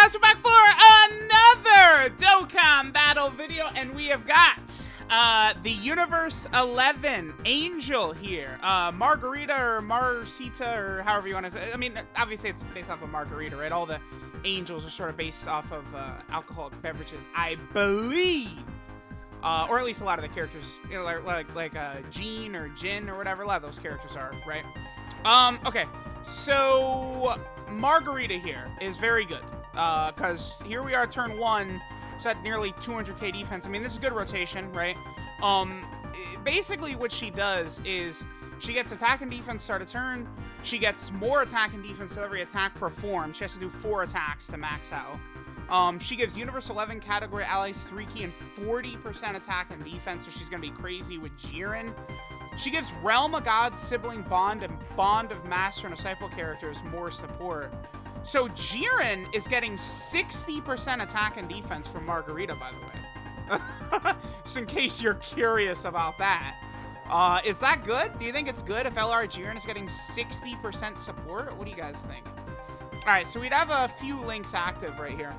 guys, we're back for another Dokkan battle video, and we have got the Universe 11 Angel here. Margarita or Marcita or however you want to say it. I mean, obviously it's based off of Margarita, right? All the angels are sort of based off of alcoholic beverages, I believe. Or at least a lot of the characters, you know, like Jean or Jin or whatever, a lot of those characters are, right? Okay, so Margarita here is very good, because here we are turn 1, so at nearly 200k defense. I mean, this is good rotation, right? Basically what she does is she gets attack and defense start a turn, she gets more attack and defense with every attack performed. She has to do 4 attacks to max out. She gives Universe 11 category allies 3 key and 40% attack and defense, so she's going to be crazy with Jiren. She gives Realm of God, Sibling Bond, and Bond of Master and Disciple characters more support. So Jiren is getting 60% attack and defense from Margarita, by the way. Just in case you're curious about that. Is that good? Do you think it's good if LR Jiren is getting 60% support? What do you guys think? Alright, so we'd have a few links active right here.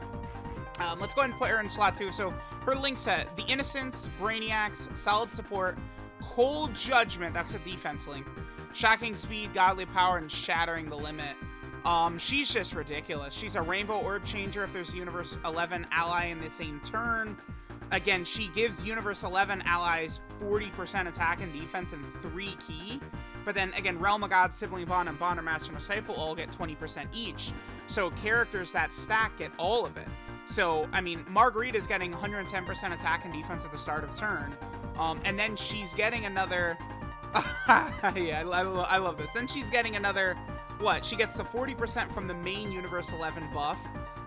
Let's go ahead and put her in slot 2. So her link set, the Innocence, Brainiacs, Solid Support, Cold Judgment, that's the defense link, Shocking Speed, Godly Power, and Shattering the Limit. She's just ridiculous. She's a Rainbow Orb Changer if there's Universe 11 ally in the same turn. Again, she gives Universe 11 allies 40% attack and defense and 3 key. But then, again, Realm of God, Sibling Bond, and Bond of Master and Disciple all get 20% each. So characters that stack get all of it. So, I mean, Margarita's getting 110% attack and defense at the start of turn. And then she's getting another... yeah, I love this. Then she's getting another... What? She gets the 40% from the main Universe 11 buff.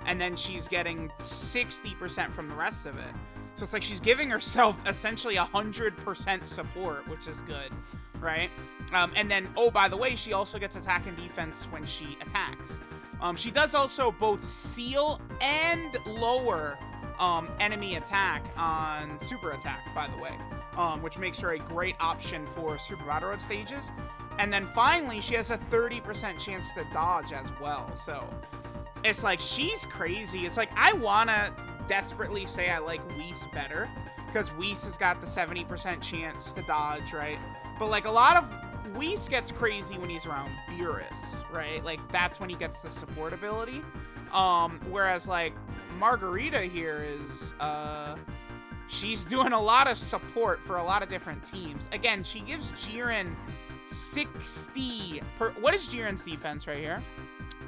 And then she's getting 60% from the rest of it. So it's like she's giving herself essentially 100% support, which is good, right? And then, oh, by the way, she also gets attack and defense when she attacks. She does also both seal and lower enemy attack on super attack, by the way, which makes her a great option for super battle road stages. And then finally, she has a 30% chance to dodge as well. So it's like, she's crazy. It's like, I want to desperately say I like Whis better, because Whis has got the 70% chance to dodge, right? But like, a lot of Whis gets crazy when he's around Beerus, right? Like, that's when he gets the support ability. Whereas like Margarita here is she's doing a lot of support for a lot of different teams. Again, she gives Jiren 60 per... What is Jiren's defense right here?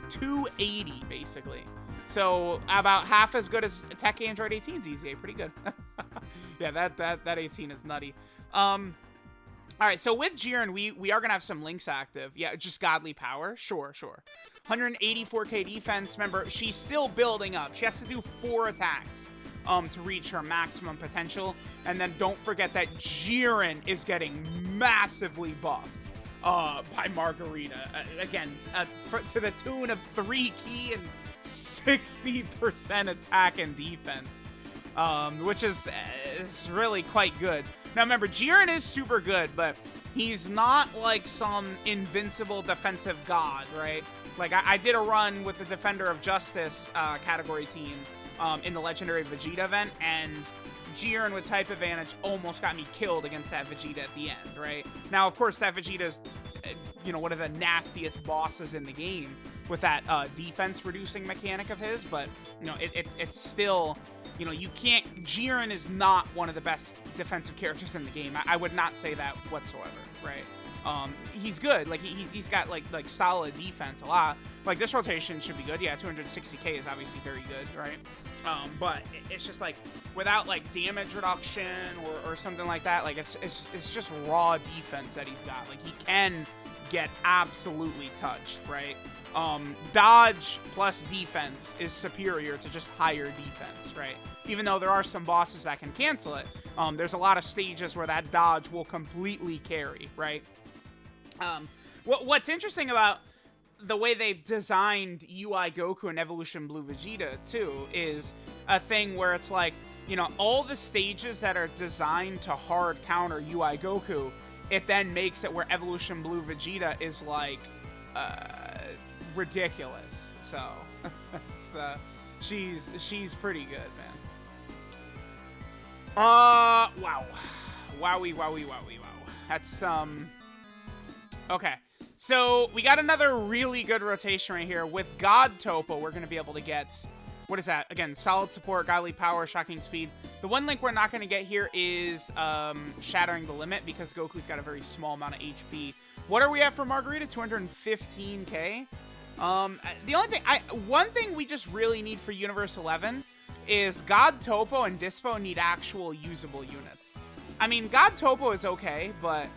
280, basically. So about half as good as Tech Android 18's EZA. Pretty good. Yeah, that 18 is nutty. All right, so with Jiren, we are gonna have some links active. Yeah, just Godly Power. Sure. 184k defense. Remember, she's still building up. She has to do 4 attacks to reach her maximum potential. And then don't forget that Jiren is getting massively buffed by Margarita. Again, to the tune of 3 key and 60% attack and defense, which is really quite good. Now remember, Jiren is super good, but he's not like some invincible defensive god, right? Like, I did a run with the Defender of Justice category team in the Legendary Vegeta event, and Jiren with type advantage almost got me killed against that Vegeta at the end, right? Now, of course, that Vegeta's, you know, one of the nastiest bosses in the game with that defense reducing mechanic of his, but, you know, it's still, you know, you can't... Jiren is not one of the best defensive characters in the game. I would not say that whatsoever, right? He's good. Like, he's got, like solid defense a lot. Like, this rotation should be good. Yeah, 260k is obviously very good, right? But it's just, like, without, like, damage reduction or something like that, like, it's just raw defense that he's got. Like, he can get absolutely touched, right? Dodge plus defense is superior to just higher defense, right? Even though there are some bosses that can cancel it, there's a lot of stages where that dodge will completely carry, right? What's interesting about the way they've designed UI Goku and Evolution Blue Vegeta, too, is a thing where it's like, you know, all the stages that are designed to hard counter UI Goku, it then makes it where Evolution Blue Vegeta is, like, ridiculous. So, it's she's pretty good, man. Wow. Wowie. That's, okay. So, we got another really good rotation right here. With God Topo, we're going to be able to get, what is that? Again, solid support, godly power, shocking speed. The one link we're not going to get here is shattering the limit, because Goku's got a very small amount of HP. What are we at for Margarita? 215k? The only thing, one thing we just really need for Universe 11 is God Topo and Dispo need actual usable units. I mean, God Topo is okay, but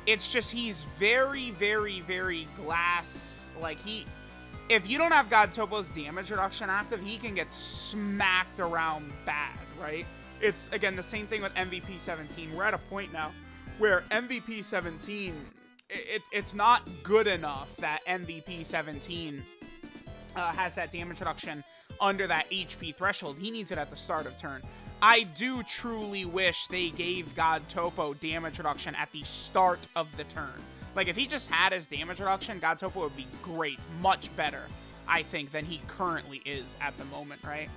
it's just he's very, very, very glass. Like, if you don't have God Topo's damage reduction active, he can get smacked around bad, right? It's, again, the same thing with MVP 17. We're at a point now where MVP 17, it's not good enough that MVP 17 has that damage reduction under that HP threshold. He needs it at the start of turn. I do truly wish they gave God Topo damage reduction at the start of the turn. Like, if he just had his damage reduction, God Topo would be great. Much better, I think, than he currently is at the moment, right?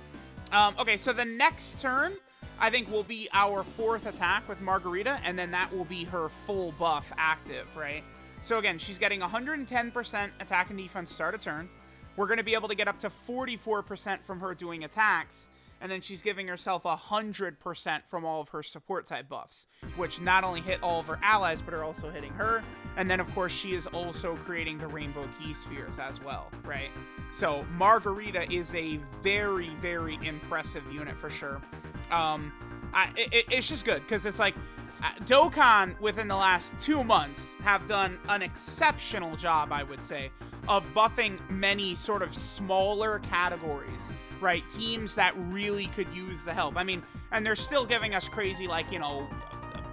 Okay, so the next turn, I think, will be our 4th attack with Margarita, and then that will be her full buff active, right? So, again, she's getting 110% attack and defense start of turn. We're going to be able to get up to 44% from her doing attacks, and then she's giving herself 100% from all of her support type buffs, which not only hit all of her allies, but are also hitting her. And then, of course, she is also creating the rainbow key spheres as well, right? So Margarita is a very, very impressive unit for sure. It's just good, because it's like Dokkan, within the last 2 months, have done an exceptional job, I would say, of buffing many sort of smaller categories, right? Teams that really could use the help. I mean, and they're still giving us crazy, like, you know,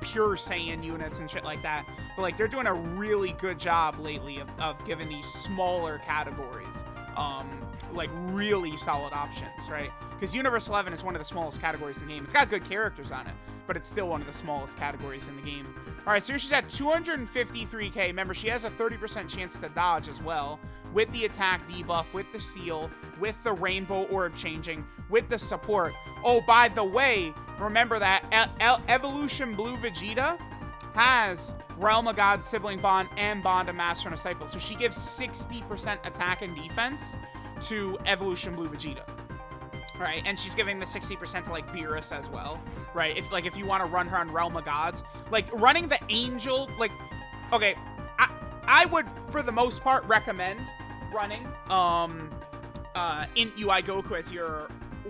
pure Saiyan units and shit like that. But, like, they're doing a really good job lately of giving these smaller categories, like, really solid options, right? Because Universe 11 is one of the smallest categories in the game. It's got good characters on it, but it's still one of the smallest categories in the game. All right, so here she's at 253k. Remember, she has a 30% chance to dodge as well, with the attack debuff, with the seal, with the rainbow orb changing, with the support. Oh, by the way, remember that Evolution Blue Vegeta has Realm of God, Sibling Bond, and Bond of Master and Disciple. So she gives 60% attack and defense to Evolution Blue Vegeta. Right, and she's giving the 60% to, like, Beerus as well, right? If you want to run her on Realm of Gods, like, running the Angel, like, okay, I would, for the most part, recommend running, in UI Goku as your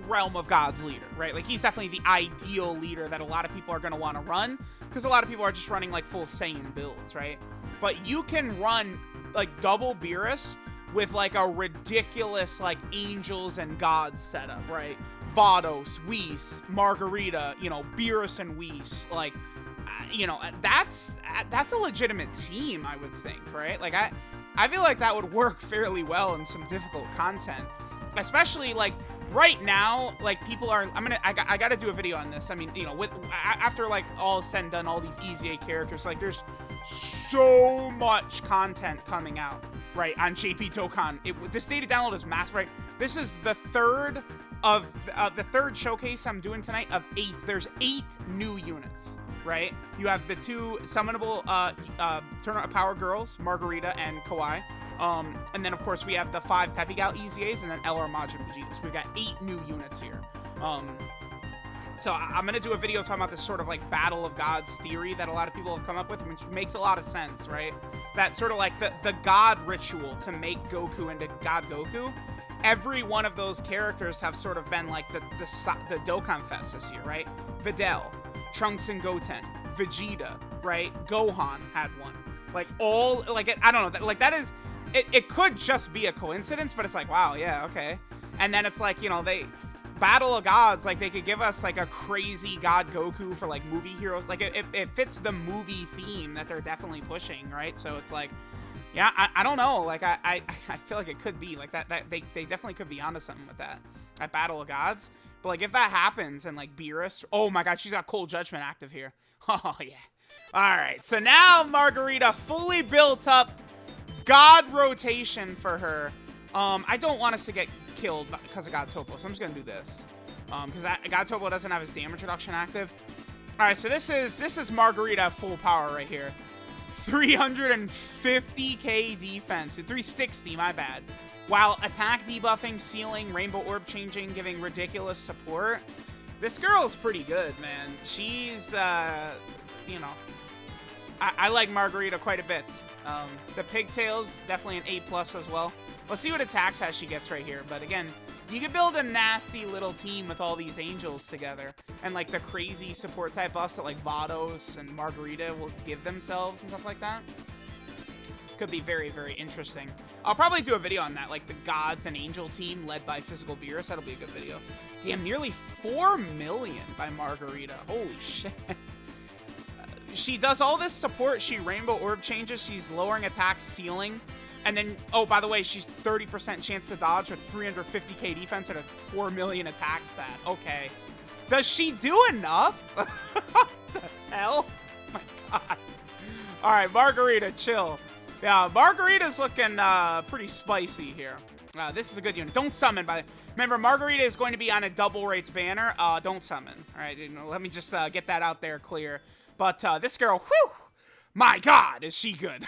Realm of Gods leader, right? Like, he's definitely the ideal leader that a lot of people are going to want to run, because a lot of people are just running, like, full Saiyan builds, right? But you can run, like, double Beerus with, like, a ridiculous, like, Angels and Gods setup, right? Vados, Whis, Margarita, you know, Beerus and Whis, like, you know, that's a legitimate team, I would think, right? Like, I feel like that would work fairly well in some difficult content, especially, like, right now, like, people are, I gotta do a video on this. I mean, you know, after, like, all is said and done, all these Easy A characters, like, there's so much content coming out, right, on JP Dokkan. This data download is massive, right? This is the third showcase I'm doing tonight of 8. There's 8 new units, right? You have the 2 summonable Tournament of Power girls, Margarita and Kawaii. And then, of course, we have the 5 Peppy Gal EZAs and then LR Majin Vegeta. So we've got 8 new units here. So I'm going to do a video talking about this sort of, like, Battle of Gods theory that a lot of people have come up with, which makes a lot of sense, right? That sort of, like, the God ritual to make Goku into God Goku. Every one of those characters have sort of been, like, the Dokkan Fest this year, right? Videl, Trunks and Goten, Vegeta, right? Gohan had one. Like, all, like, I don't know, like, that is, it could just be a coincidence, but it's like, wow, yeah, okay. And then it's like, you know, Battle of Gods, like, they could give us, like, a crazy God Goku for, like, movie heroes. Like, it fits the movie theme that they're definitely pushing, right? So it's like, yeah, I don't know. Like, I feel like it could be, like, that they definitely could be onto something with that, at Battle of Gods. But, like, if that happens, and, like, Beerus, oh my god, she's got Cold Judgment active here. Oh, yeah. Alright, so now Margarita, fully built up God rotation for her. I don't want us to get killed because of God Topo, so I'm just gonna do this. Because God Topo doesn't have his damage reduction active. All right, so this is Margarita at full power right here. 350k defense, 360, my bad. While attack debuffing, sealing, rainbow orb changing, giving ridiculous support. This girl is pretty good, man. She's, you know, I like Margarita quite a bit. The pigtails, definitely an A+ as well. Let's see what attacks has she gets right here. But again, you can build a nasty little team with all these angels together. And like the crazy support type buffs that like Vados and Margarita will give themselves and stuff like that. Could be very, very interesting. I'll probably do a video on that, like the Gods and Angel team led by Physical Beerus. That'll be a good video. Damn, nearly 4 million by Margarita. Holy shit. She does all this support. She Rainbow Orb changes. She's lowering attack, sealing. And then, oh, by the way, she's 30% chance to dodge with 350k defense and a 4 million attack stat. Okay. Does she do enough? What the hell? Oh my god. All right, Margarita, chill. Yeah, Margarita's looking pretty spicy here. This is a good unit. Don't summon, by the way. Remember, Margarita is going to be on a double rates banner. Don't summon. All right, let me just get that out there clear. But this girl, whew, my god, is she good.